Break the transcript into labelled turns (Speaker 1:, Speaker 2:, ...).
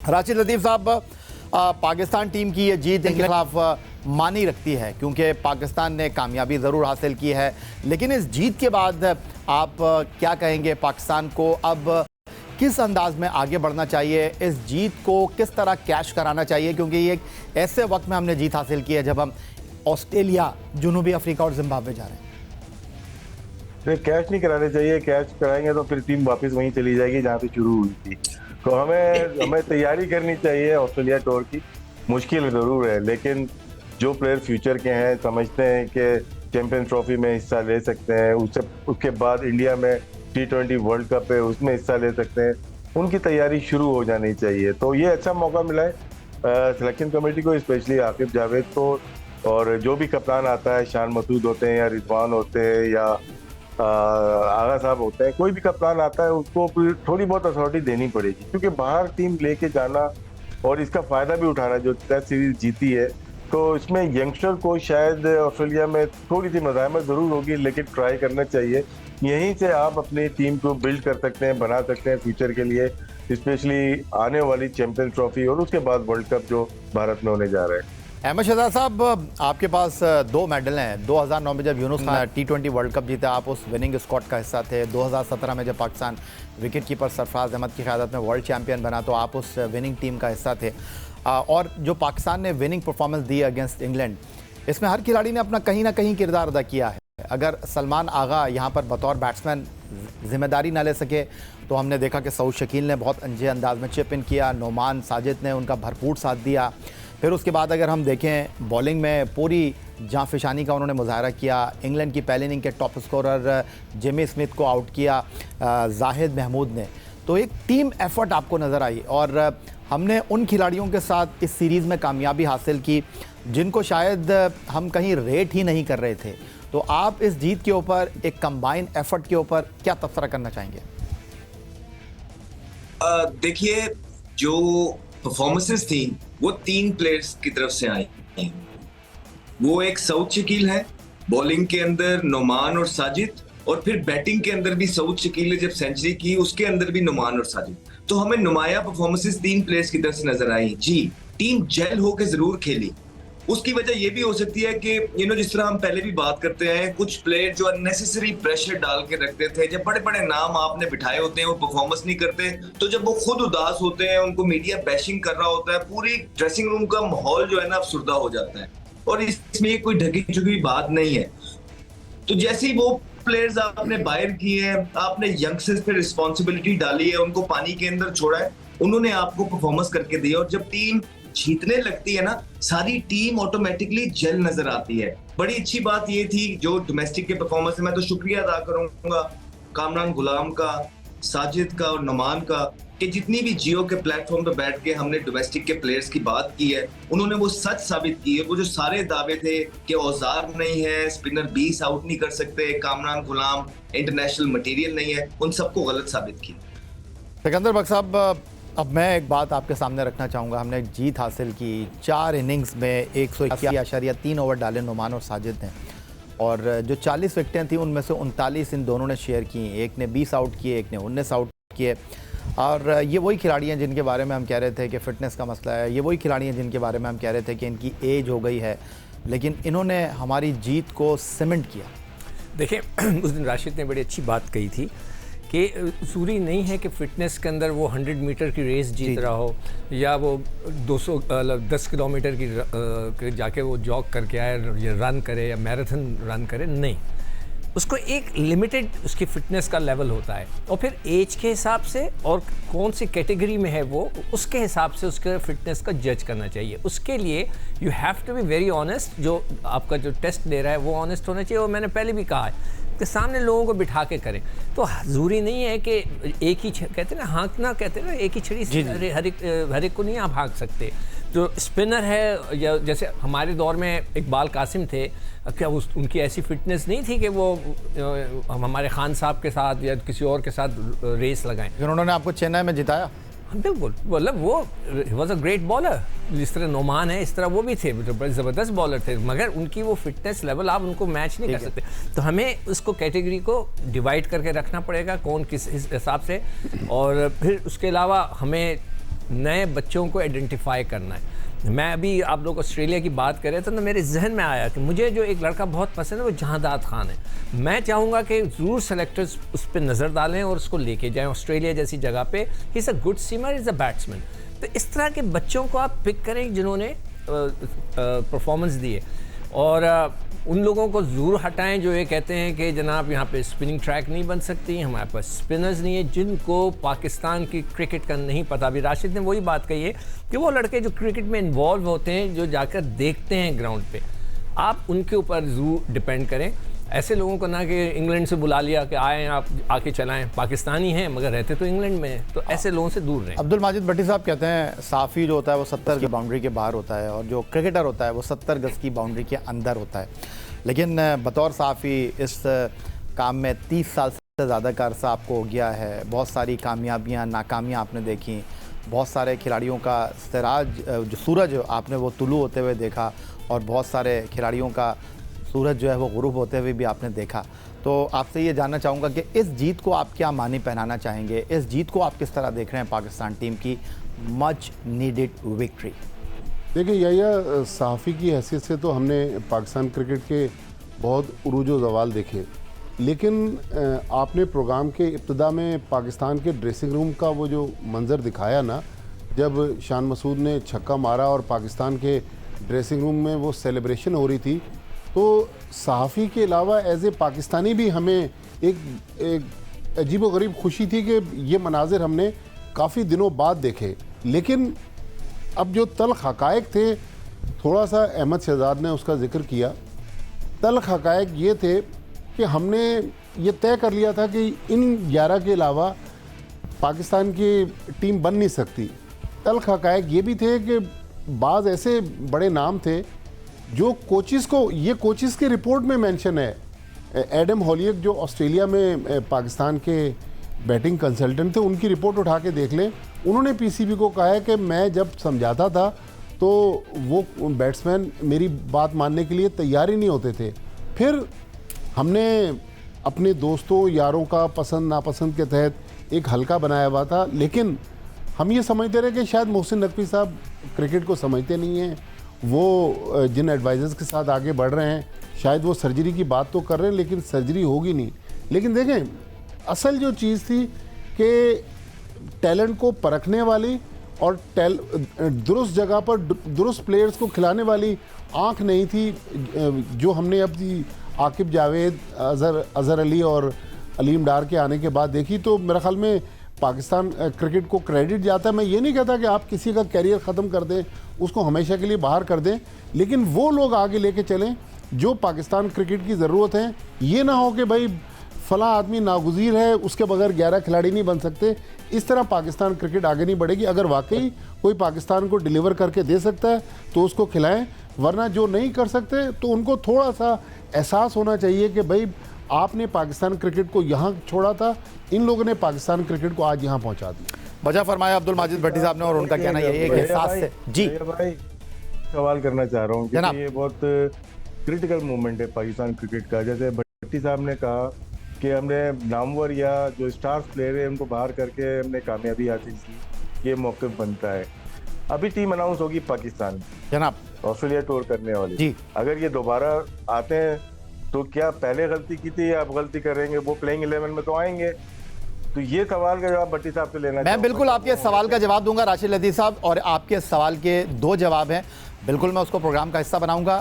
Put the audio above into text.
Speaker 1: राशिद लतीफ़ साहब, पाकिस्तान टीम की ये जीत इनके खिलाफ मानी रखती है क्योंकि पाकिस्तान ने कामयाबी ज़रूर हासिल की है, लेकिन इस जीत के बाद आप क्या कहेंगे पाकिस्तान को अब किस अंदाज में आगे बढ़ना चाहिए, इस जीत को किस तरह कैश कराना चाहिए, क्योंकि ये ऐसे वक्त में हमने जीत हासिल की है जब हम ऑस्ट्रेलिया, जनूबी अफ्रीका और जिम्बाब्वे जा रहे हैं।
Speaker 2: कैश नहीं कराने चाहिए, कैश कराएंगे तो फिर टीम वापस वहीं चली जाएगी जहाँ से शुरू हुई थी। तो हमें तैयारी करनी चाहिए ऑस्ट्रेलिया टूर की। मुश्किल ज़रूर है, लेकिन जो प्लेयर फ्यूचर के हैं समझते हैं कि चैंपियन ट्रॉफी में हिस्सा ले सकते हैं, उसके बाद इंडिया में T20 वर्ल्ड कप है उसमें हिस्सा ले सकते हैं, उनकी तैयारी शुरू हो जानी चाहिए। तो ये अच्छा मौका मिला है सिलेक्शन कमेटी को, स्पेशली आकिब जावेद को, और जो भी कप्तान आता है, शान मसूद होते हैं या रिजवान होते हैं या आगा साहब होते हैं, कोई भी कप्तान आता है उसको थोड़ी बहुत अथॉरिटी देनी पड़ेगी, क्योंकि बाहर टीम लेके जाना और इसका फायदा भी उठाना, जो टेस्ट सीरीज जीती है तो इसमें यंगस्टर को शायद ऑस्ट्रेलिया में थोड़ी सी मज़ाहमत ज़रूर होगी, लेकिन ट्राई करना चाहिए। यहीं से आप अपनी टीम को बिल्ड कर सकते हैं, बना सकते हैं फ्यूचर के लिए, स्पेशली आने वाली चैंपियंस ट्रॉफी और उसके बाद वर्ल्ड कप जो भारत में होने जा रहा है।
Speaker 1: अहमद शहजाद साहब, आपके पास 2 मेडल हैं। 2009 में जब यूनुस ने T20 वर्ल्ड कप जीता, आप उस विनिंग स्क्वाड का हिस्सा थे। 2017 में जब पाकिस्तान विकेट कीपर सरफराज अहमद की क़यादत में वर्ल्ड चैंपियन बना तो आप उस विनिंग टीम का हिस्सा थे। और जो पाकिस्तान ने विनिंग परफॉर्मेंस दी अगेंस्ट इंग्लैंड, इसमें हर खिलाड़ी ने अपना कहीं ना कहीं किरदार अदा किया है। अगर सलमान आगा यहाँ पर बतौर बैट्समैन जिम्मेदारी ना ले सके तो हमने देखा कि सऊद शकील ने बहुत अंजे अंदाज में चिप इन किया, नोमान साजिद ने उनका भरपूर साथ दिया। फिर उसके बाद अगर हम देखें बॉलिंग में पूरी जांफिशानी का उन्होंने मुजाहरा किया। इंग्लैंड की पहले इनिंग के टॉप स्कोरर जिमी स्मिथ को आउट किया जाहिद महमूद ने। तो एक टीम एफर्ट आपको नज़र आई और हमने उन खिलाड़ियों के साथ इस सीरीज़ में कामयाबी हासिल की जिनको शायद हम कहीं रेट ही नहीं कर रहे थे। तो आप इस जीत के ऊपर, एक कंबाइन एफर्ट के ऊपर क्या तबसरा करना चाहेंगे?
Speaker 3: देखिए, जो परफॉर्मेंसेस थी वो 3 प्लेयर्स की तरफ से आई हैं। वो एक सऊद शकील है, बॉलिंग के अंदर नोमान और साजिद, और फिर बैटिंग के अंदर भी सऊद शकील ने जब सेंचुरी की उसके अंदर भी नोमान और साजिद। तो हमें नुमाया परफॉर्मेंसेस 3 प्लेयर्स की तरफ से नजर आई। जी, टीम जेल होकर जरूर खेली। उसकी वजह यह भी हो सकती है कि जिस तरह हम पहले भी बात करते हैं, कुछ प्लेयर जो अननेसेसरी प्रेशर डाल के रखते थे, जब बड़े बड़े नाम आपने बिठाए होते हैं वो परफॉर्मेंस नहीं करते, तो जब वो खुद उदास होते हैं, उनको मीडिया बैशिंग कर रहा होता है, पूरी ड्रेसिंग रूम का माहौल जो है ना अफसुर्दा हो जाता है। और इसमें कोई ढकी छुपी बात नहीं है। तो जैसे ही वो प्लेयर्स आपने बाहर किए हैं, आपने यंगस्टर्स पे रिस्पॉन्सिबिलिटी डाली है, उनको पानी के अंदर छोड़ा है, उन्होंने आपको परफॉर्मेंस करके दी। और जब टीम जीतने लगती है ना, सारी टीम ऑटोमेटिकली जेल नजर आती है। बड़ी अच्छी बात ये थी जो डोमेस्टिक के परफॉर्मेंस है, मैं तो शुक्रिया अदा करूंगा कामरान गुलाम का, साजिद का और नोमान का, कि जितनी भी जियो के प्लेटफॉर्म पे बैठ के हमने डोमेस्टिक के प्लेयर्स की बात की है, उन्होंने वो सच साबित की है। वो जो सारे दावे थे कि औजार नहीं है, स्पिनर 20 आउट नहीं कर सकते, कामरान गुलाम इंटरनेशनल मटेरियल नहीं है, उन सबको गलत साबित किया।
Speaker 1: सिकंदर बख्श साहब, अब मैं एक बात आपके सामने रखना चाहूँगा। हमने एक जीत हासिल की, 4 इनिंग्स में 181.3 ओवर डाले नोमान और साजिद ने, और जो 40 विकेटें थी उनमें से 39 इन दोनों ने शेयर की। एक ने 20 आउट किए, एक ने 19 आउट किए। और ये वही खिलाड़ी हैं जिनके बारे में हम कह रहे थे कि फ़िटनेस का मसला है, ये वही खिलाड़ी हैं जिनके बारे में हम कह रहे थे कि इनकी एज हो गई है, लेकिन इन्होंने हमारी जीत को सीमेंट किया।
Speaker 4: देखिए, उस दिन राशिद ने बड़ी अच्छी बात कही थी कि ज़रूरी नहीं है कि फ़िटनेस के अंदर वो 100 मीटर की रेस जीत रहा हो या वो 10 किलोमीटर की जाके वो जॉग करके आए या रन करे या मैराथन रन करे। नहीं, उसको एक लिमिटेड उसकी फ़िटनेस का लेवल होता है, और फिर एज के हिसाब से और कौन सी कैटेगरी में है वो, उसके हिसाब से उसके फ़िटनेस का जज करना चाहिए। उसके लिए you have to be very honest. जो आपका जो टेस्ट दे रहा है वो ऑनेस्ट होना चाहिए। और मैंने पहले भी कहा है कि सामने लोगों को बिठा के करें। तो ज़रूरी नहीं है कि एक ही कहते हैं ना, हाँकना कहते हैं ना, एक ही छड़ी हर एक को नहीं आप हाँक सकते। जो स्पिनर है, या जैसे हमारे दौर में इकबाल कासिम थे, क्या उनकी ऐसी फिटनेस नहीं थी कि वो हमारे खान साहब के साथ या किसी और के साथ रेस लगाएं।
Speaker 1: उन्होंने आपको चेन्नई में जिताया।
Speaker 4: बिल्कुल, मतलब वो वॉज अ ग्रेट बॉलर। जिस तरह नोमान है इस तरह वो भी थे, बड़े ज़बरदस्त बॉलर थे, मगर उनकी वो फिटनेस लेवल आप उनको मैच नहीं कर सकते। तो हमें उसको कैटेगरी को डिवाइड करके रखना पड़ेगा, कौन किस हिसाब से। और फिर उसके अलावा हमें नए बच्चों को आइडेंटिफाई करना है। मैं अभी आप लोग ऑस्ट्रेलिया की बात कर रहे थे तो मेरे जहन में आया कि मुझे जो एक लड़का बहुत पसंद है वो जहांदाद खान है। मैं चाहूँगा कि ज़रूर सेलेक्टर्स उस पर नज़र डालें और उसको लेके जाएं ऑस्ट्रेलिया जैसी जगह पे। He is a good swimmer, is a batsman. तो इस तरह के बच्चों को आप पिक करें जिन्होंने परफॉर्मेंस दिए, और उन लोगों को ज़रूर हटाएं जो ये कहते हैं कि जनाब यहाँ पे स्पिनिंग ट्रैक नहीं बन सकती, हमारे पास स्पिनर्स नहीं है, जिनको पाकिस्तान की क्रिकेट का नहीं पता। अभी राशिद ने वही बात कही है कि वो लड़के जो क्रिकेट में इन्वॉल्व होते हैं, जो जाकर देखते हैं ग्राउंड पे, आप उनके ऊपर ज़रूर डिपेंड करें। ऐसे लोगों को ना कि इंग्लैंड से बुला लिया कि आए आप आके चलाएं, पाकिस्तानी हैं मगर रहते तो इंग्लैंड में हैं, तो ऐसे लोगों से दूर रहें।
Speaker 1: अब्दुल माजिद भट्टी साहब कहते हैं साफ़ी जो होता है वो 70 की बाउंड्री के बाहर होता है और जो क्रिकेटर होता है वो 70 गज की बाउंड्री के अंदर होता है। लेकिन बतौर साफ़ी इस काम में 30 साल से ज़्यादा का अरसा आपको हो गया है, बहुत सारी कामयाबियाँ नाकामियाँ आपने देखी, बहुत सारे खिलाड़ियों का सिराज जो सूरज आपने वो तुलू होते हुए देखा और बहुत सारे खिलाड़ियों का सूरज जो है वो गुरूब होते हुए भी आपने देखा। तो आपसे ये जानना चाहूँगा कि इस जीत को आप क्या मानी पहनाना चाहेंगे, इस जीत को आप किस तरह देख रहे हैं पाकिस्तान टीम की मच नीडेड विक्ट्री?
Speaker 5: देखिए यह सहाफ़ी की हैसियत से तो हमने पाकिस्तान क्रिकेट के बहुत उरूज व ज़वाल देखे, लेकिन आपने प्रोग्राम के इब्तिदा में पाकिस्तान के ड्रेसिंग रूम का वो जो मंज़र दिखाया ना, जब शान मसूद ने छक्का मारा और पाकिस्तान के ड्रेसिंग रूम में वो सेलिब्रेशन हो रही थी, तो सहाफ़ी के अलावा एज ए पाकिस्तानी भी हमें एक अजीब व गरीब खुशी थी कि ये मनाजिर हमने काफ़ी दिनों बाद देखे। लेकिन अब जो तल्ख़ हक़ाइक़ थे, थोड़ा सा अहमद शहजाद ने उसका जिक्र किया। तल्ख़ हक़ाइक़ ये थे कि हमने ये तय कर लिया था कि इन 11 के अलावा पाकिस्तान की टीम बन नहीं सकती। तल्ख़ हक़ाइक़ ये भी थे कि बाज़ ऐसे बड़े नाम थे जो कोचिज़ को, ये कोचिज़ की रिपोर्ट में मेंशन है। एडम हॉलियक जो ऑस्ट्रेलिया में पाकिस्तान के बैटिंग कंसल्टेंट थे, उनकी रिपोर्ट उठा के देख लें। उन्होंने पीसीबी को कहा है कि मैं जब समझाता था तो वो बैट्समैन मेरी बात मानने के लिए तैयार ही नहीं होते थे। फिर हमने अपने दोस्तों यारों का पसंद नापसंद के तहत एक हल्का बनाया हुआ था, लेकिन हम ये समझते रहे कि शायद मोहसिन नकवी साहब क्रिकेट को समझते नहीं हैं। वो जिन एडवाइज़र्स के साथ आगे बढ़ रहे हैं, शायद वो सर्जरी की बात तो कर रहे हैं लेकिन सर्जरी होगी नहीं। लेकिन देखें, असल जो चीज़ थी कि टैलेंट को परखने वाली और दुरुस्त जगह पर दुरुस्त प्लेयर्स को खिलाने वाली आंख नहीं थी, जो हमने अपनी आकिब जावेद, अज़हर अली और अलीम डार के आने के बाद देखी। तो मेरे ख्याल में पाकिस्तान क्रिकेट को क्रेडिट जाता है। मैं ये नहीं कहता कि आप किसी का कैरियर ख़त्म कर दें, उसको हमेशा के लिए बाहर कर दें, लेकिन वो लोग आगे लेके चलें जो पाकिस्तान क्रिकेट की ज़रूरत है। ये ना हो कि भाई फ़लाँ आदमी नागुज़ीर है, उसके बगैर 11 खिलाड़ी नहीं बन सकते। इस तरह पाकिस्तान क्रिकेट आगे नहीं बढ़ेगी। अगर वाकई कोई पाकिस्तान को डिलीवर करके दे सकता है तो उसको खिलाएं, वरना जो नहीं कर सकते तो उनको थोड़ा सा एहसास होना चाहिए कि भाई आपने पाकिस्तान क्रिकेट को यहाँ छोड़ा था, इन लोगों ने पाकिस्तान क्रिकेट को आज यहाँ पहुँचा दिया।
Speaker 1: वजह फरमाया अब्दुल माजिद भट्टी साहब ने, और उनका कहना यही है कि एहसास से जी
Speaker 2: भाई सवाल करना चाह रहा हूँ
Speaker 1: जनाब।
Speaker 2: कि ये बहुत क्रिटिकल मोमेंट है पाकिस्तान क्रिकेट का। जैसे भट्टी साहब ने कहा कि हमने नामवर या जो स्टार्स प्लेयर है उनको बाहर करके हमने कामयाबी हासिल की, ये मौक़िफ़ बनता है। अभी टीम अनाउंस होगी पाकिस्तान
Speaker 1: जनाब
Speaker 2: ऑस्ट्रेलिया टूर करने वाली
Speaker 1: जी।
Speaker 2: अगर ये दोबारा आते हैं तो क्या पहले गलती की थी या अब गलती करेंगे? वो प्लेइंग 11 में तो आएंगे। तो ये सवाल का जवाब भट्टी साहब से लेना
Speaker 1: मैं बिल्कुल आपके सवाल का जवाब दूंगा राशिद लतीफ़ साहब, और आपके सवाल के 2 जवाब हैं, बिल्कुल मैं उसको प्रोग्राम का हिस्सा बनाऊंगा।